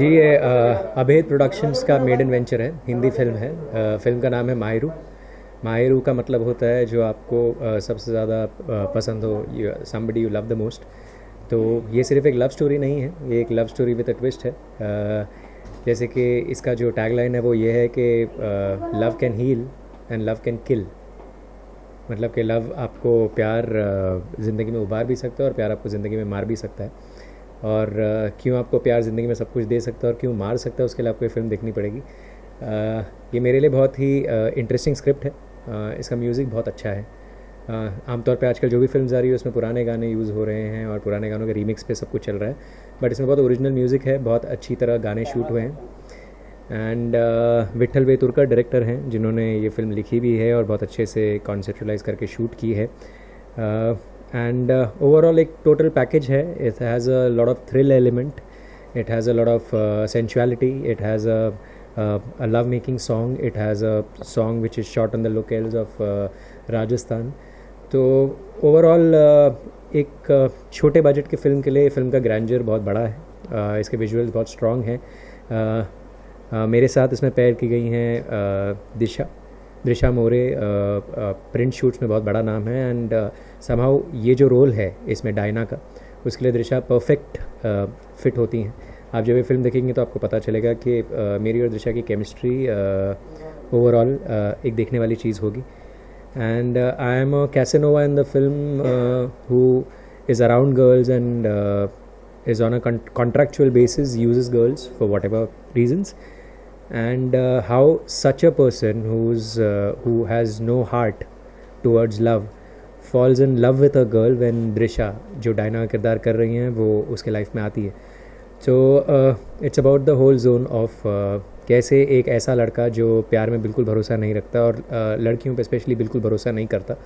जी ये अभेद प्रोडक्शंस का मेड इन वेंचर है, हिंदी फिल्म है। फिल्म का नाम है माहिरू। माहिरू का मतलब होता है जो आपको सबसे ज़्यादा पसंद हो, somebody you love the most. तो ये सिर्फ एक लव स्टोरी नहीं है, ये एक love story with a twist है। जैसे कि इसका जो टैगलाइन है वो ये है कि love can heal and love can kill. मतलब कि लव आपको प्यार ज़िंदगी में उबार भी सकता है और प्यार आपको ज़िंदगी में मार भी सकता है। और क्यों आपको प्यार ज़िंदगी में सब कुछ दे सकता है और क्यों मार सकता है, उसके लिए आपको ये फ़िल्म देखनी पड़ेगी। ये मेरे लिए बहुत ही इंटरेस्टिंग स्क्रिप्ट है। इसका म्यूज़िक बहुत अच्छा है। आमतौर पे आजकल जो भी फिल्म्स आ रही है उसमें पुराने गाने यूज़ हो रहे हैं और पुराने गानों के रीमिक्स पे सब कुछ चल रहा है, बट इसमें बहुत ओरिजिनल म्यूज़िक है, बहुत अच्छी तरह गाने शूट हुए हैं। एंड विट्ठल वेतुरकर डायरेक्टर हैं जिन्होंने ये फ़िल्म लिखी भी है और बहुत अच्छे से कॉन्सेप्चुलाइज करके शूट की है। एंड ओवरऑल एक टोटल पैकेज है। It has a lot of thrill element, it has a lot of sensuality, it has a love making song, it has a song which is shot on the locales of Rajasthan. तो overall एक छोटे budget की film के लिए film का grander बहुत बड़ा है। इसके विजुअल्स बहुत स्ट्रॉन्ग हैं। मेरे साथ इसमें पेयर की गई हैं दिशा मोरे। प्रिंट शूट्स में बहुत बड़ा नाम है एंड समहाउ ये जो रोल है इसमें डायना का, उसके लिए दिशा परफेक्ट फिट होती हैं। आप जब ये फिल्म देखेंगे तो आपको पता चलेगा कि मेरी और दिशा की केमिस्ट्री ओवरऑल एक देखने वाली चीज़ होगी। And I am a Casanova in the film who is around girls and is on a contractual basis, uses girls for whatever reasons, and how such a person who has no heart towards love falls in love with a girl when Drisha, जो Diana का किरदार कर रही हैं, वो उसके life में आती है। So it's about the whole zone of कैसे एक ऐसा लड़का जो प्यार में बिल्कुल भरोसा नहीं रखता और लड़कियों पे स्पेशली बिल्कुल भरोसा नहीं करता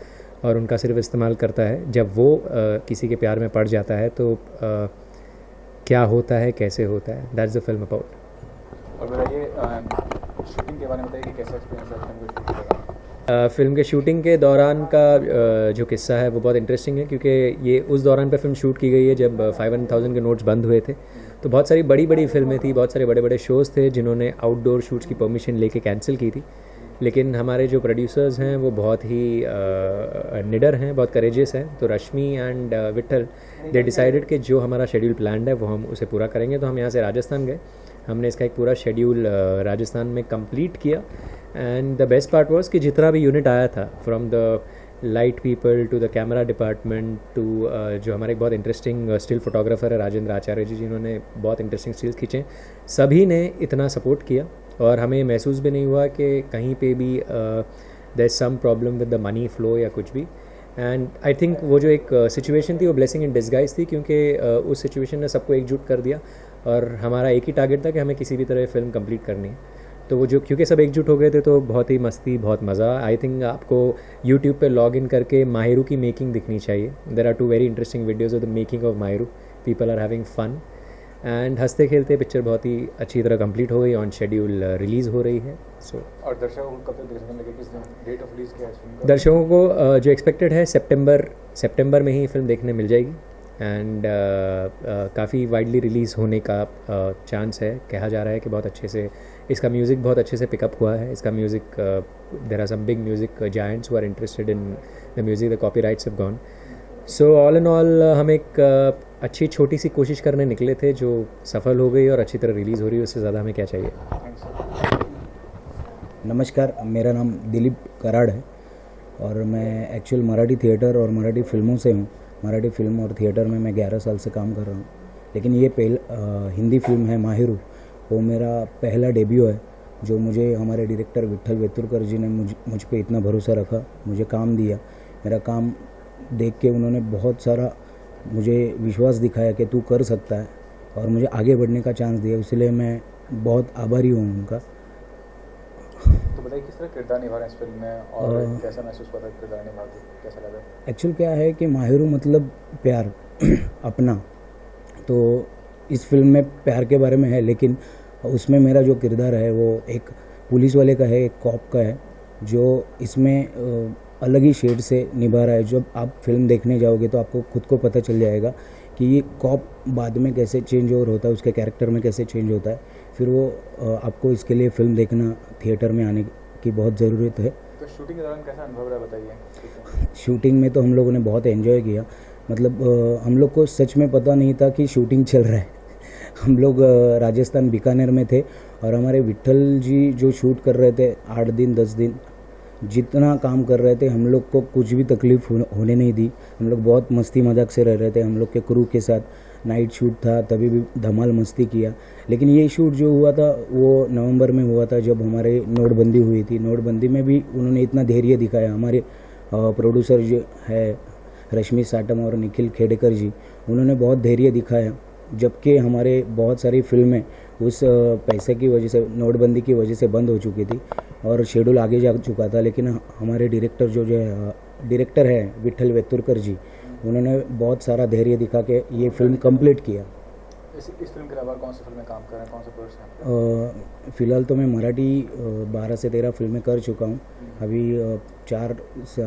और उनका सिर्फ इस्तेमाल करता है, जब वो किसी के प्यार में पड़ जाता है तो क्या होता है, कैसे होता है। That's the film about. और बताइए शूटिंग के बारे में बताइए कि कैसा एक्सपीरियंस है फिल्म को शूट करना। फिल्म के शूटिंग के दौरान का जो किस्सा है वो बहुत इंटरेस्टिंग है, क्योंकि ये उस दौरान पर फिल्म शूट की गई है जब 5,000 के नोट्स बंद हुए थे। तो बहुत सारी बड़ी बड़ी फिल्में थी, बहुत सारे बड़े बड़े शोज़ थे जिन्होंने आउटडोर शूट्स की परमिशन लेके कैंसिल की थी। लेकिन हमारे जो प्रोड्यूसर्स हैं वो बहुत ही निडर हैं, बहुत करेजियस हैं। तो रश्मि एंड विट्ठल दे डिसाइडेड कि जो हमारा शेड्यूल प्लान्ड है वो हम उसे पूरा करेंगे। तो हम यहाँ से राजस्थान गए, हमने इसका एक पूरा शेड्यूल राजस्थान में कंप्लीट किया। And the best part was कि जितना भी यूनिट आया था, from the light people to the camera department to जो हमारे बहुत इंटरेस्टिंग स्टिल फोटोग्राफर है राजेंद्र आचार्य जी, जिन्होंने बहुत इंटरेस्टिंग स्टिल्स खींचे, सभी ने इतना सपोर्ट किया और हमें महसूस भी नहीं हुआ कि कहीं पे भी there is some problem with the money flow या कुछ भी। एंड आई थिंक वो जो एक सिचुएशन थी वो ब्लेसिंग इन डिस्गाइज थी, क्योंकि उस सिचुएशन ने सबको एकजुट कर दिया और हमारा एक ही टारगेट था कि हमें किसी भी तरह फिल्म कंप्लीट करनी है। तो वो जो क्योंकि सब एकजुट हो गए थे तो बहुत ही मस्ती, बहुत मज़ा। आई थिंक आपको यूट्यूब पे लॉग इन करके माहिरू की मेकिंग दिखनी चाहिए। There are 2 very interesting videos of the making of Mahiru. People are having fun and हंसते खेलते पिक्चर बहुत ही अच्छी तरह कंप्लीट हो गई, ऑन शेड्यूल रिलीज़ हो रही है। सो और दर्शकों को कब तक देखने लगे, किस दिन डेट ऑफ रिलीज क्या है फिल्म का? दर्शकों को जो एक्सपेक्टेड है सितंबर में ही फिल्म देखने मिल जाएगी। एंड काफ़ी वाइडली रिलीज़ होने का चांस है। कहा जा रहा है कि बहुत अच्छे से इसका म्यूज़िक बहुत अच्छे से पिकअप हुआ है। इसका music, there are some big music giants who are interested in the music, the copyrights have gone. So all in all हम एक अच्छी छोटी सी कोशिश करने निकले थे जो सफल हो गई और अच्छी तरह रिलीज़ हो रही है। उससे ज़्यादा हमें क्या चाहिए। नमस्कार, मेरा नाम दिलीप कराड़ है और मैं एक्चुअल मराठी थिएटर और मराठी फिल्मों से हूँ। मराठी फिल्म और थिएटर में मैं 11 साल से काम कर रहा हूँ, लेकिन ये हिंदी फिल्म है माहिरू, वो मेरा पहला डेब्यू है। जो मुझे हमारे डायरेक्टर विट्ठल वेतुरकर जी ने मुझ पे इतना भरोसा रखा, मुझे काम दिया। मेरा काम देख के उन्होंने बहुत सारा मुझे विश्वास दिखाया कि तू कर सकता है और मुझे आगे बढ़ने का चांस दिया, इसलिए मैं बहुत आभारी हूँ उनका। तो बताइए किस तरह किरदार निभा रहे हैं इस फिल्म में और कैसा महसूस हुआ था किरदार निभा के, कैसा लगा? एक्चुअल क्या है कि माहिरू मतलब प्यार अपना, तो इस फिल्म में प्यार के बारे में है, लेकिन उसमें मेरा जो किरदार है वो एक पुलिस वाले का है, एक कॉप का है, जो इसमें अलग ही शेड से निभा रहा है। जब आप फिल्म देखने जाओगे तो आपको खुद को पता चल जाएगा कि ये कॉप बाद में कैसे चेंज ओवर होता है, उसके कैरेक्टर में कैसे चेंज होता है, फिर वो आपको इसके लिए फ़िल्म देखना थिएटर में आने की बहुत ज़रूरत है। तो शूटिंग के दौरान कैसा अनुभव रहा बताइए। शूटिंग में तो हम लोगों ने बहुत एंजॉय किया, मतलब हम लोग को सच में पता नहीं था कि शूटिंग चल रहा है। हम लोग राजस्थान बीकानेर में थे और हमारे विट्ठल जी जो शूट कर रहे थे 8 दिन 10 दिन जितना काम कर रहे थे, हम लोग को कुछ भी तकलीफ होने नहीं दी। हम लोग बहुत मस्ती मजाक से रह रहे थे। हम लोग के क्रू के साथ नाइट शूट था, तभी भी धमाल मस्ती किया। लेकिन ये शूट जो हुआ था वो नवंबर में हुआ था, जब हमारे नोटबंदी हुई थी। नोटबंदी में भी उन्होंने इतना धैर्य दिखाया। हमारे प्रोड्यूसर जो है रश्मि साटम और निखिल खेडेकर जी, उन्होंने बहुत धैर्य दिखाया, जबकि हमारे बहुत सारी फिल्में उस पैसे की वजह से, नोटबंदी की वजह से बंद हो चुकी थी और शेड्यूल आगे जा चुका था। लेकिन हमारे डायरेक्टर है विट्ठल वेतुरकर जी, उन्होंने बहुत सारा धैर्य दिखा के ये फिल्म कंप्लीट किया। इस फिल्म के अलावा कौन सी फिल्में काम कर रहे हैं, कौन से प्रोजेक्ट्स हैं? फ़िलहाल तो मैं मराठी 12 से 13 फिल्में कर चुका हूँ। अभी 4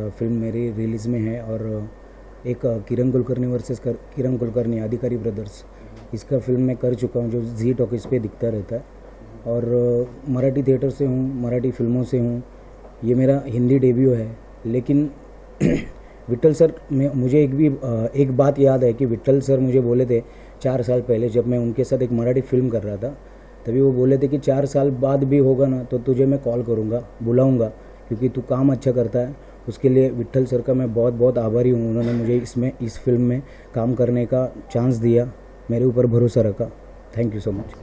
फिल्म मेरी रिलीज़ में है और एक किरण कुलकर्णी वर्सेस किरण कुलकर्णी अधिकारी ब्रदर्स, इसका फिल्म मैं कर चुका हूँ, जो जी टॉकीज पे दिखता रहता है। और मराठी थिएटर से हूँ, मराठी फिल्मों से हूँ। ये मेरा हिंदी डेब्यू है। लेकिन विट्ठल सर मुझे एक बात याद है कि विट्ठल सर मुझे बोले थे 4 साल पहले, जब मैं उनके साथ एक मराठी फिल्म कर रहा था, तभी वो बोले थे कि 4 साल बाद भी होगा ना तो तुझे मैं कॉल करूँगा, बुलाऊँगा, क्योंकि तू काम अच्छा करता है। उसके लिए विट्ठल सर का मैं बहुत बहुत आभारी हूँ। उन्होंने मुझे इस फिल्म में काम करने का चांस दिया, मेरे ऊपर भरोसा रखा। Thank you so much.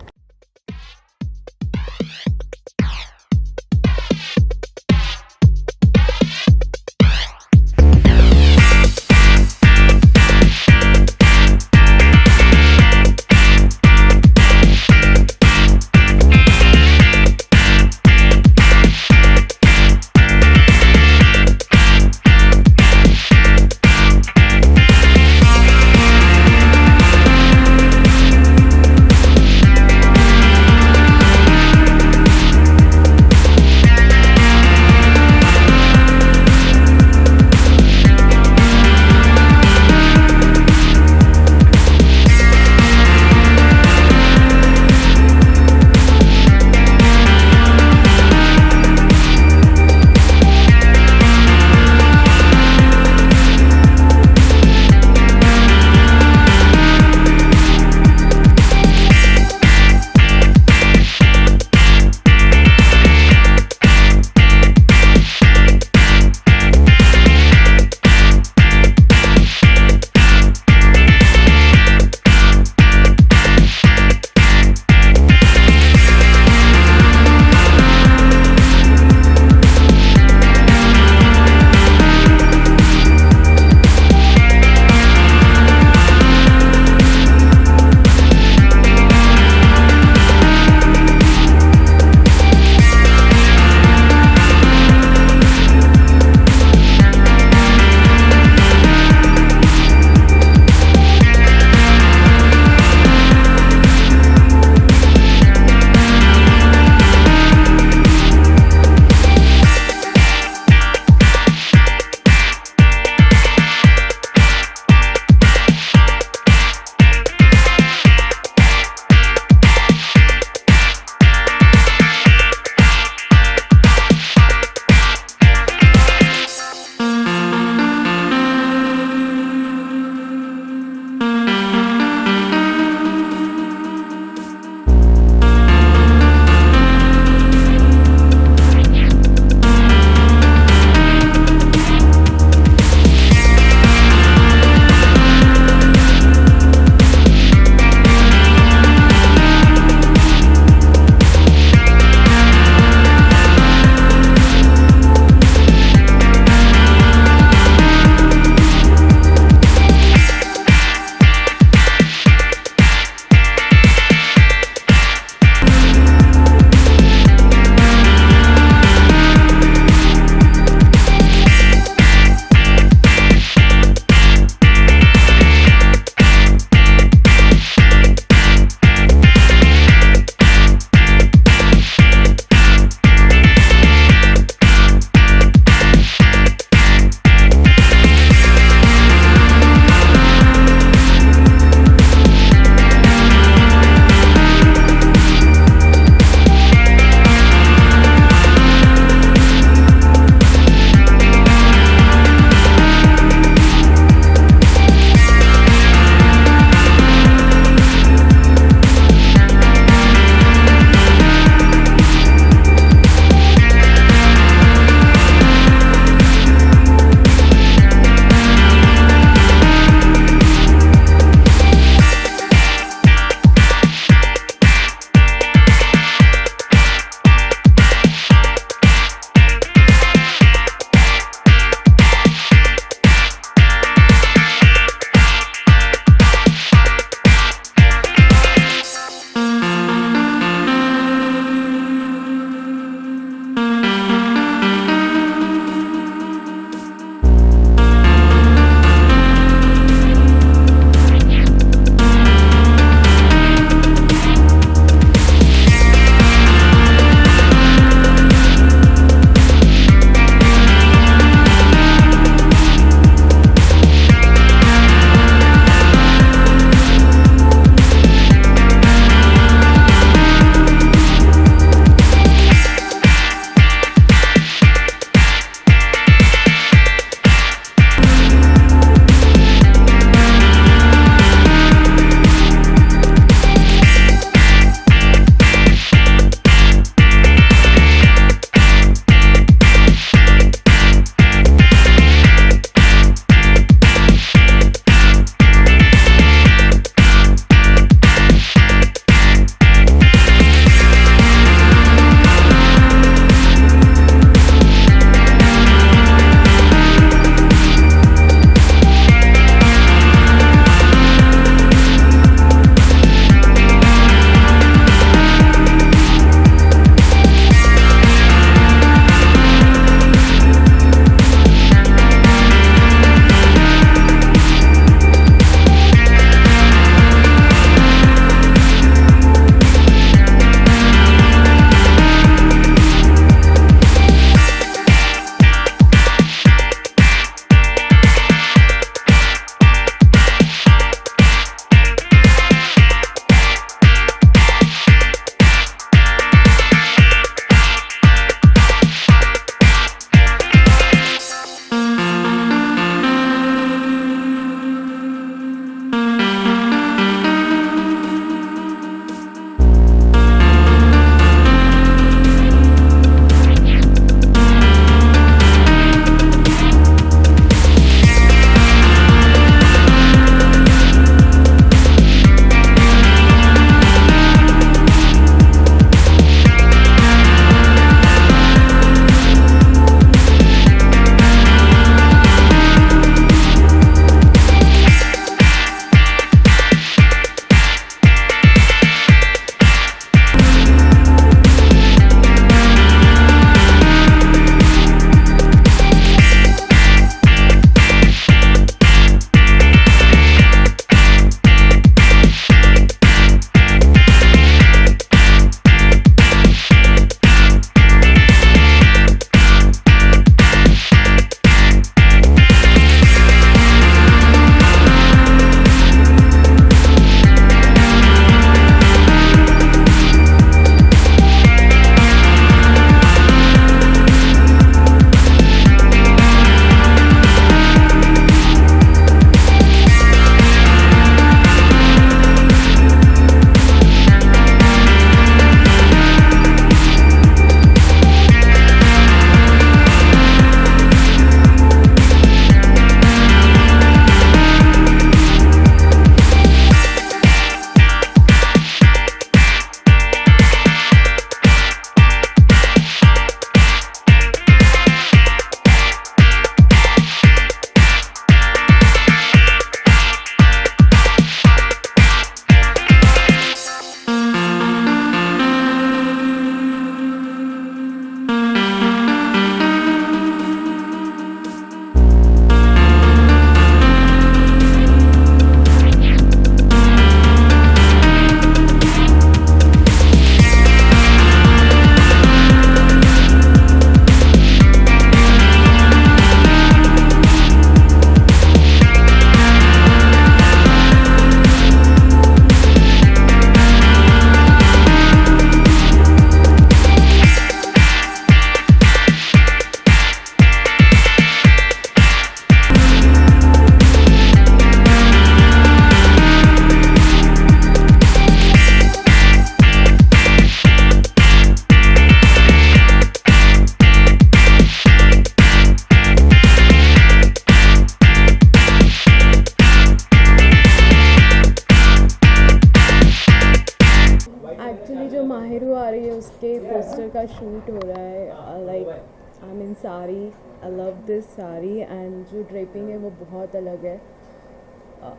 Actually जो माहिरू आ रही है उसके पोस्टर का शूट हो रहा है. Like I am in sari. I love this sari and जो ड्रेपिंग है वो बहुत अलग है.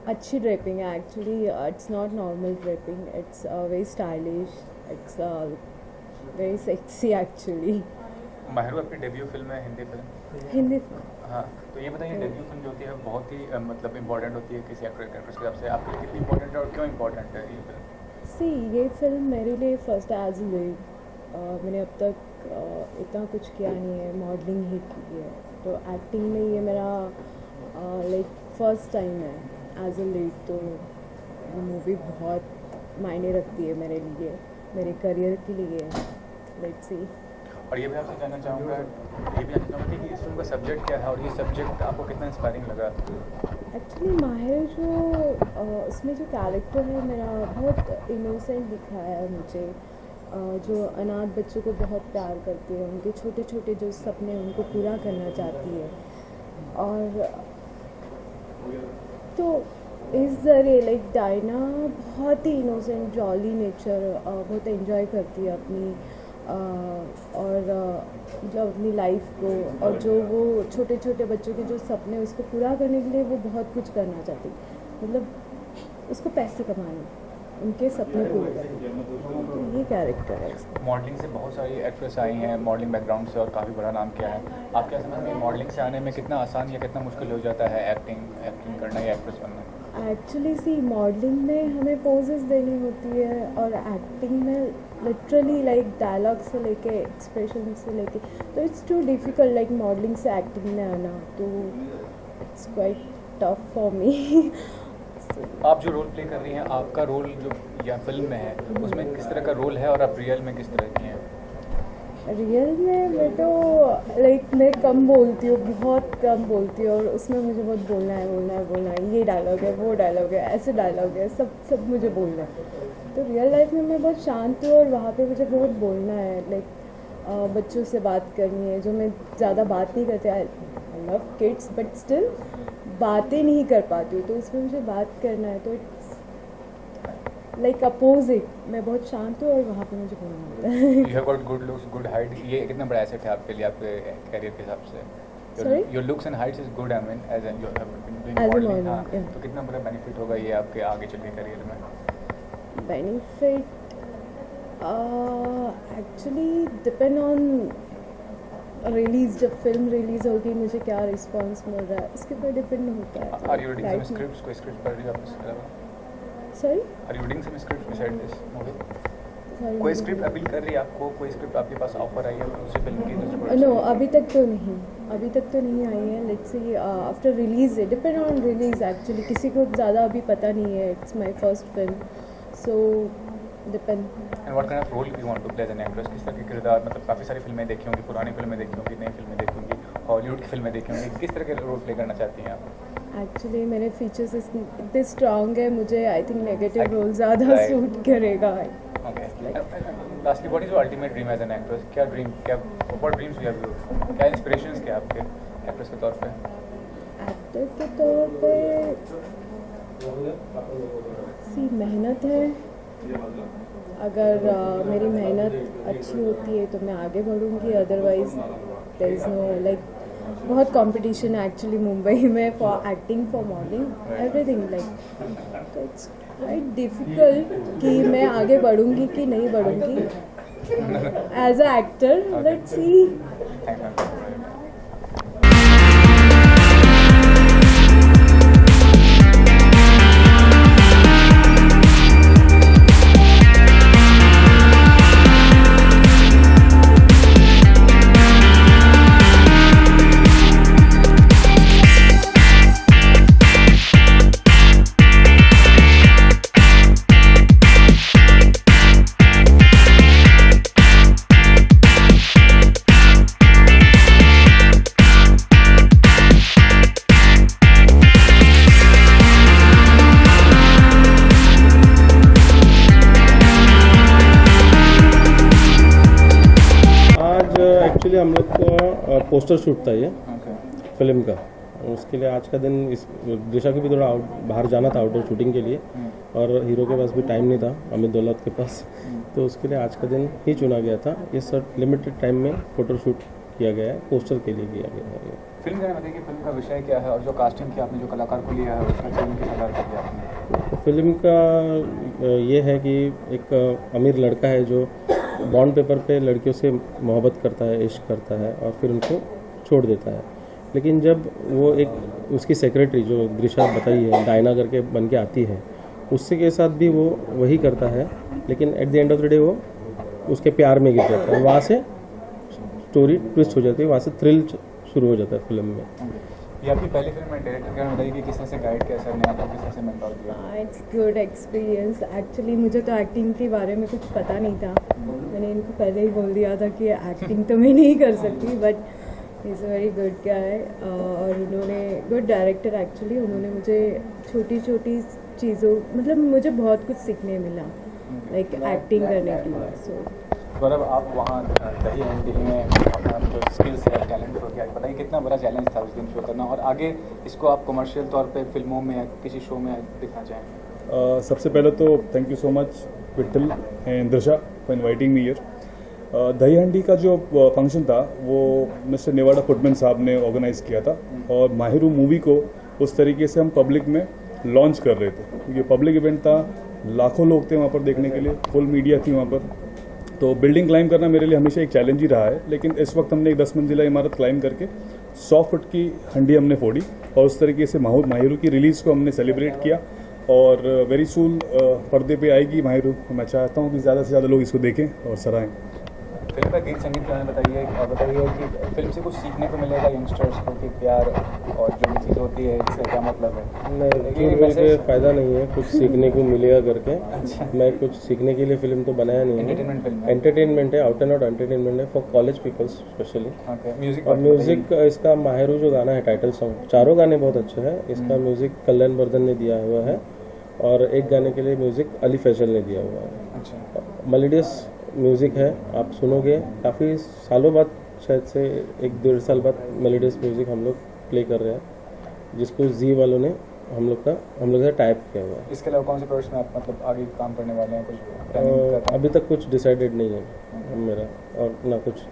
अच्छी ड्रेपिंग है actually. It's not normal draping. It's very stylish. It's very sexy actually. Mahiru आपकी डेब्यू फिल्म है, हिंदी फिल्म. हिंदी. हाँ, तो ये बताइए डेब्यू फिल्म जो होती है बहुत ही मतलब इम्पोर्टेंट होती है किसी एक्ट्रेस के हिसाब से. आपके लिए कितनी इंपॉर्टेंट है और क्यों इम्पोर्टेंट है ये फिल्म? सी ये फिल्म मेरे लिए फर्स्ट एज ए लीड. मैंने अब तक इतना कुछ किया नहीं है. मॉडलिंग ही की है, तो एक्टिंग में ये मेरा लाइक फर्स्ट टाइम है एज ए लीड. तो ये मूवी बहुत मायने रखती है मेरे लिए, मेरे करियर के लिए. Let's see. और ये भी आपसे जानना चाहूँगा कि इस फिल्म का सब्जेक्ट क्या है और ये सब्जेक्ट आपको कितना इंस्पायरिंग लगा? एक्चुअली माहिर जो उसमें जो कैरेक्टर है मेरा बहुत इनोसेंट दिखाया है मुझे. जो अनाथ बच्चों को बहुत प्यार करती है, उनके छोटे छोटे जो सपने हैं उनको पूरा करना चाहती है. और तो इस जरिए लाइक डायना बहुत ही इनोसेंट जॉली नेचर, बहुत एंजॉय करती है अपनी और मतलब अपनी लाइफ को. और जो वो छोटे छोटे बच्चों के जो सपने उसको पूरा करने के लिए वो बहुत कुछ करना चाहती. मतलब उसको पैसे कमाने, उनके सपने पूरे करने. तो ये कैरेक्टर है. मॉडलिंग से बहुत सारी एक्ट्रेस आई हैं, मॉडलिंग बैकग्राउंड से, और काफ़ी बड़ा नाम किया है. आप क्या समझते हैं मॉडलिंग से आने में कितना आसान या कितना मुश्किल हो जाता है एक्टिंग करना या एक्ट्रेस बनना? एक्चुअली सी मॉडलिंग में हमें पोजेस देनी होती है और एक्टिंग में लिटरली लाइक डायलॉग से लेके एक्सप्रेशन से लेके, तो it's too difficult like modelling से एक्टिंग में आना. तो it's quite tough for me. आप जो रोल प्ले कर रही हैं, आपका रोल जो या फिल्म में है उसमें किस तरह का रोल है और आप रियल में किस तरह की हैं? रियल में मैं तो लाइक मैं कम बोलती हूँ, बहुत कम बोलती हूँ. और उसमें मुझे बहुत बोलना है. ये डायलॉग है, वो डायलॉग है, ऐसे डायलॉग है, सब मुझे बोलना है. तो रियल लाइफ में मैं बहुत शांत हूँ और वहाँ पे मुझे बहुत बोलना है. लाइक बच्चों से बात करनी है, जो मैं ज़्यादा बात नहीं करती. I love kids but still बातें नहीं कर पाती हूँ. तो इसमें मुझे बात करना है. तो इट्स लाइक अपोजिट. मैं बहुत शांत हूँ और वहाँ पे मुझे बोलना होता है. You have got good looks, good height. ये कितना बड़ा एसेट है आपके लिए, आपके करियर के हिसाब से? Sorry? Your looks and heights is good. I mean as an you have been doing As a modelling. model, yeah. तो कितना बड़ा बेनिफिट होगा ये आपके आगे चल के करियर में? Benefit actually depend on release. जब फिल्म रिलीज होगी मुझे क्या रिस्पांस मिल रहा है उसके ऊपर डिपेंड होता है. Are you reading some scripts? कोई स्क्रिप्ट पढ़ रही हो आप इसके अलावा? Sorry are you reading some scripts beside this movie? Sorry कोई स्क्रिप्ट अपील कर रही है आपको? कोई स्क्रिप्ट आपके पास ऑफर आई है उसी फिल्म की? नो, अभी तक तो नहीं आई है. Let's see after release. Depend on release actually. किसी को ज़्यादा अभी पता नहीं है. It's my first film, so depend. And what kind of role you want to play as an actress? किस तरह के किरदार, मतलब काफ़ी सारी फिल्में देखी होंगी, पुरानी फिल्में देखी होंगी, नई फिल्में देखी होंगी, हॉलीवुड की फिल्में देखी होंगी. किस तरह के रोल प्ले करना चाहती हैं आप? एक्चुअली मेरे फीचर्स इतने स्ट्रॉन्ग है, मुझे आई थिंक नेगेटिव रोल ज़्यादा सूट करेगा. Okay. Lastly, what is your ultimate dream as an actress? क्या व्हाट ड्रीम्स यू हैव? क्या इंस्पिरेशंस क्या आपके एक्ट्रेस के तौर पे? एक्टर के तौर पे सी मेहनत है. अगर मेरी मेहनत अच्छी होती है तो मैं आगे बढ़ूँगी. Otherwise there is no like बहुत कंपटीशन है एक्चुअली मुंबई में for acting, for modelling, everything like. तो इट्स क्वाइट डिफ़िकल्ट कि मैं आगे बढ़ूँगी कि नहीं बढ़ूँगी as a actor. Let's see. Thank you. Actually हम लोग का पोस्टर शूट था ये ओके. फिल्म का. उसके लिए आज का दिन इस दिशा को भी थोड़ा बाहर जाना था आउटडोर शूटिंग के लिए, और हीरो के पास भी टाइम नहीं था, अमित दौलत के पास. तो उसके लिए आज का दिन ही चुना गया था। ये सर लिमिटेड टाइम में फ़ोटोशूट किया गया है, पोस्टर के लिए किया गया है। फिल्म के बताइए कि फिल्म का विषय क्या है और जो कास्टिंग की आपने, जो कलाकार को लिया है, उसका चयन किस आधार पर किया आपने? तो फिल्म का ये है कि एक अमीर लड़का है जो बॉन्ड पेपर पे लड़कियों से मोहब्बत करता है, इश्क करता है और फिर उनको छोड़ देता है। लेकिन जब वो एक उसकी सेक्रेटरी जो दृशा बताई है, डायना करके बन के आती है, उससे के साथ भी वो वही करता है, लेकिन at the end of the day वो उसके प्यार में गिर जाता है। वहाँ से स्टोरी ट्विस्ट हो जाती है, वहाँ से थ्रिल शुरू हो जाता है फिल्म में। ये आपकी पहली फिल्म है, डायरेक्टर के बारे में बताइए कि किस तरह से गाइड किया सर ने आपको, किस तरह से मेंटोर किया? It's good experience. एक्चुअली मुझे तो एक्टिंग के बारे में कुछ पता नहीं था, मैंने इनको पहले ही बोल दिया था कि एक्टिंग तो मैं नहीं कर सकती, but is very good guy और उन्होंने गुड डायरेक्टर एक्चुअली। उन्होंने मुझे छोटी छोटी चीज़ों, मतलब मुझे बहुत कुछ सीखने मिला लाइक एक्टिंग करने के लिए। सो गौरव, आप वहाँ दही हंडी में अपना जो स्किल्स है, टैलेंट हो गया, बताइए कितना बड़ा चैलेंज था उस दिन शो करना, और आगे इसको आप कमर्शियल तौर पे फिल्मों में या किसी शो में दिखना चाहेंगे? सबसे पहले तो thank you so much Vitthal and Drisha for inviting me here. Dahi Handi का जो फंक्शन था वो मिस्टर नेवाडा फुटमैन साहब ने ऑर्गेनाइज किया था, और माहिरू मूवी को उस तरीके से हम पब्लिक में लॉन्च कर रहे थे। ये पब्लिक इवेंट था, लाखों लोग थे वहाँ पर देखने के लिए, फुल मीडिया थी वहाँ पर। तो बिल्डिंग क्लाइंब करना मेरे लिए हमेशा एक चैलेंज ही रहा है, लेकिन इस वक्त हमने एक 10 मंजिला इमारत क्लाइंब करके 100 फुट की हंडी हमने फोड़ी, और उस तरीके से माहिरू की रिलीज़ को हमने सेलिब्रेट किया। और वेरी सून पर्दे पे आएगी माहिरू। मैं चाहता हूँ कि ज़्यादा से ज़्यादा लोग इसको देखें और सराहें। फिल्म का गीत संगीत के बारे में बताइए, और बताइए कि फिल्म से कुछ सीखने को मिलेगा यंगस्टर्स को कि प्यार और जो भी चीज़ होती है इसका क्या मतलब है? नहीं, झूठ बोल के फ़ायदा नहीं है, कुछ सीखने को मिलेगा करके। मैं कुछ सीखने के लिए फिल्म तो बनाया नहीं है, एंटरटेनमेंट फिल्म है। एंटरटेनमेंट है, आउट एंड आउट एंटरटेनमेंट है for college peoples specially. Music और म्यूज़िक इसका माहिरू जो गाना है, टाइटल सॉन्ग, चारों गाने बहुत अच्छे हैं। इसका म्यूज़िक कल्याण वर्धन ने दिया हुआ है, और एक गाने के लिए म्यूज़िक अली फैसल ने दिया हुआ है। अच्छा, मेलोडियस म्यूज़िक है, आप सुनोगे। काफ़ी सालों बाद, शायद से 1-1.5 साल बाद मेलोडियस म्यूज़िक हम लोग प्ले कर रहे हैं, जिसको जी वालों ने हम लोग से टाइप किया हुआ है। इसके अलावा कौन से प्रोजेक्ट में आप मतलब आगे काम करने वाले हैं, कुछ planning कर रहे हैं? अभी तक कुछ डिसाइडेड नहीं है मेरा, और ना कुछ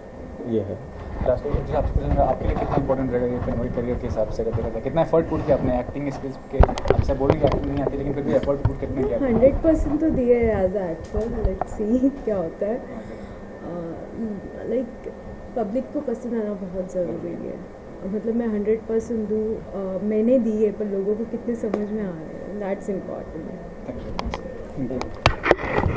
ये है। लास्ट में जो आपसे पूछना, आपके लिए कितना इंपॉर्टेंट रहेगा ये फिल्म करियर के हिसाब से अगर देखा जाए? कितना एफर्ट पुट किया आपने एक्टिंग स्किल्स के? आपसे बोलेंगे एक्टिंग नहीं आती, लेकिन फिर भी एफर्ट पुट कितना किया? 100% तो दिए as a actor. Let's see क्या होता है। लाइक पब्लिक को पसंद आना बहुत ज़रूरी है। मतलब मैं 100% दूँ, मैंने दी है, पर लोगों को कितने समझ में आ रहे हैं, दैट्स इम्पॉर्टेंट। Thank you.